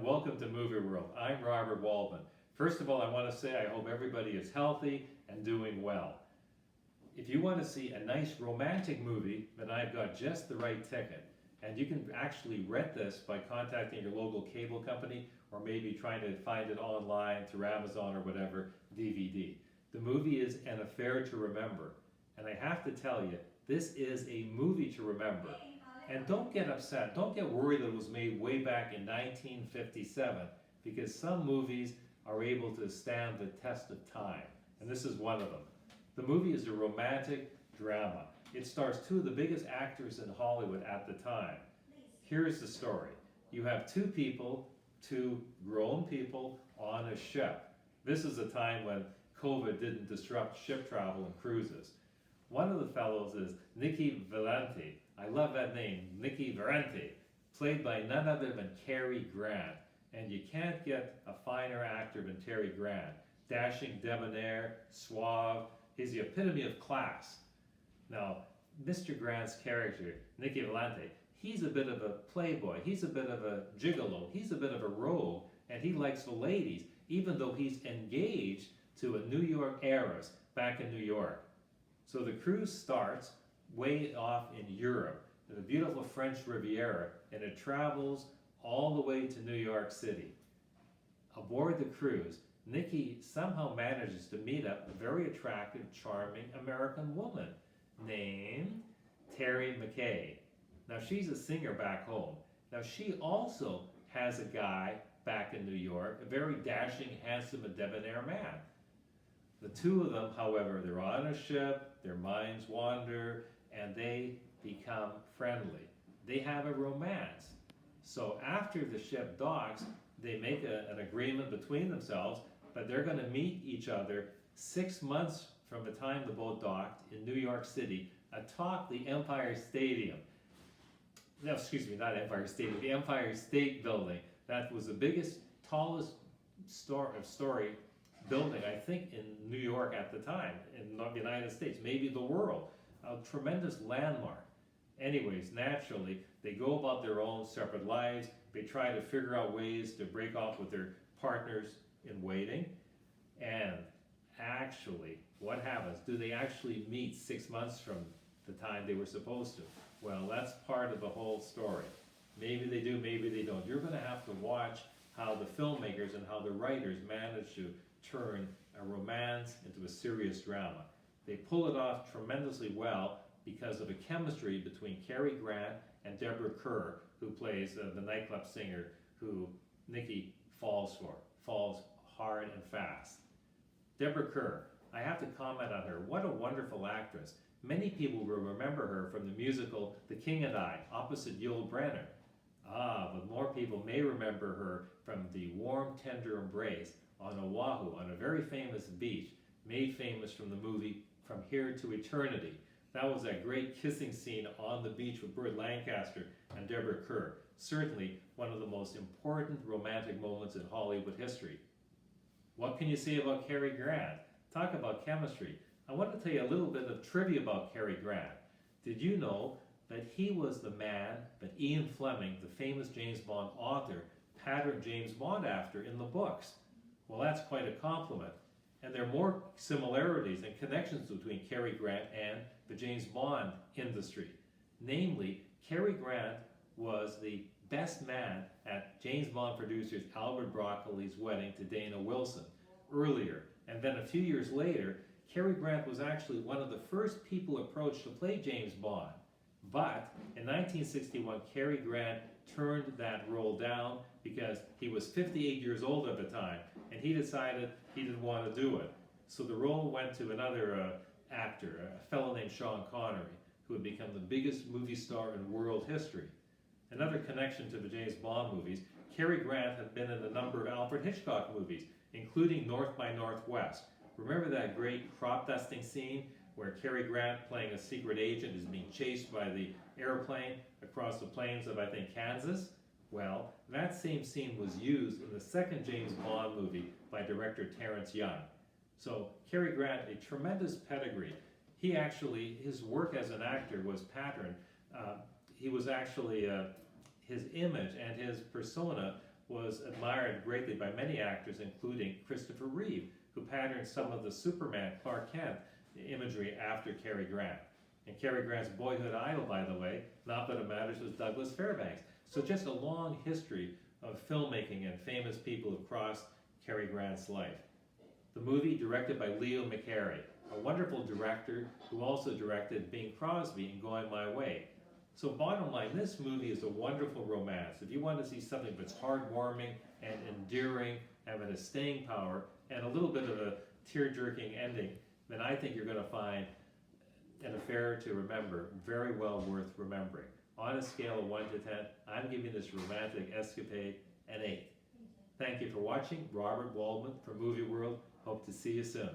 welcome to Movie World. I'm Robert Waldman. First of all, I want to say I hope everybody is healthy and doing well. If you want to see a nice romantic movie, then I've got just the right ticket. And you can actually rent this by contacting your local cable company or maybe trying to find it online through Amazon or whatever, DVD. The movie is An Affair to Remember. And I have to tell you, this is a movie to remember. And don't get upset, don't get worried that it was made way back in 1957, because some movies are able to stand the test of time, and this is one of them. The movie is a romantic drama. It stars two of the biggest actors in Hollywood at the time. Here's the story. You have two people, two grown people on a ship. This is a time when COVID didn't disrupt ship travel and cruises. One of the fellows is Nicky Valente. I love that name, Nicky Valente, played by none other than Cary Grant. And you can't get a finer actor than Cary Grant. Dashing, debonair, suave. He's the epitome of class. Now, Mr. Grant's character, Nicky Valente, he's a bit of a playboy. He's a bit of a gigolo. He's a bit of a rogue. And he likes the ladies, even though he's engaged to a New York heiress back in New York. So the cruise starts way off in Europe, in the beautiful French Riviera, and it travels all the way to New York City. Aboard the cruise, Nicky somehow manages to meet up a very attractive, charming American woman named Terry McKay. Now she's a singer back home. Now she also has a guy back in New York, a very dashing, handsome, and debonair man. The two of them, however, they're on a ship, their minds wander, and they become friendly. They have a romance. So after the ship docks, they make an agreement between themselves that they're going to meet each other 6 months from the time the boat docked in New York City atop the Empire Stadium. No, excuse me, not Empire Stadium, the Empire State Building. That was the biggest, tallest story building, I think, in New York at the time, in the United States, maybe the world. A tremendous landmark. Anyways, naturally, they go about their own separate lives. They try to figure out ways to break off with their partners in waiting. And actually, what happens? Do they actually meet 6 months from the time they were supposed to? Well, that's part of the whole story. Maybe they do, maybe they don't. You're going to have to watch how the filmmakers and how the writers manage to turn a romance into a serious drama. They pull it off tremendously well because of a chemistry between Cary Grant and Deborah Kerr, who plays the nightclub singer who Nicky falls hard and fast. Deborah Kerr, I have to comment on her. What a wonderful actress. Many people will remember her from the musical The King and I, opposite Yul Brynner. But more people may remember her from the warm, tender embrace on Oahu, on a very famous beach, made famous from the movie From Here to Eternity. That was that great kissing scene on the beach with Burt Lancaster and Deborah Kerr. Certainly one of the most important romantic moments in Hollywood history. What can you say about Cary Grant? Talk about chemistry. I want to tell you a little bit of trivia about Cary Grant. Did you know that he was the man that Ian Fleming, the famous James Bond author, patterned James Bond after in the books? Well, that's quite a compliment. And there are more similarities and connections between Cary Grant and the James Bond industry. Namely, Cary Grant was the best man at James Bond producers Albert Broccoli's wedding to Dana Wilson earlier. And then a few years later, Cary Grant was actually one of the first people approached to play James Bond. But in 1961, Cary Grant turned that role down because he was 58 years old at the time, and he decided he didn't want to do it. So the role went to another actor, a fellow named Sean Connery, who had become the biggest movie star in world history. Another connection to the James Bond movies, Cary Grant had been in a number of Alfred Hitchcock movies, including North by Northwest. Remember that great crop dusting scene where Cary Grant, playing a secret agent, is being chased by the airplane across the plains of, I think, Kansas? Well, that same scene was used in the second James Bond movie by director Terrence Young. So Cary Grant, a tremendous pedigree. He actually, his work as an actor was patterned. He was actually, his image and his persona was admired greatly by many actors, including Christopher Reeve, who patterned some of the Superman Clark Kent imagery after Cary Grant. And Cary Grant's boyhood idol, by the way, not that it matters, was Douglas Fairbanks. So just a long history of filmmaking and famous people across Cary Grant's life. The movie, directed by Leo McCarey, a wonderful director who also directed Bing Crosby and Going My Way. So bottom line, this movie is a wonderful romance. If you want to see something that's heartwarming and endearing, having a staying power, and a little bit of a tear-jerking ending, then I think you're going to find an affair to remember, very well worth remembering. On a scale of 1 to 10, I'm giving this romantic escapade an 8. Thank you for watching. Robert Waldman for Movie World. Hope to see you soon.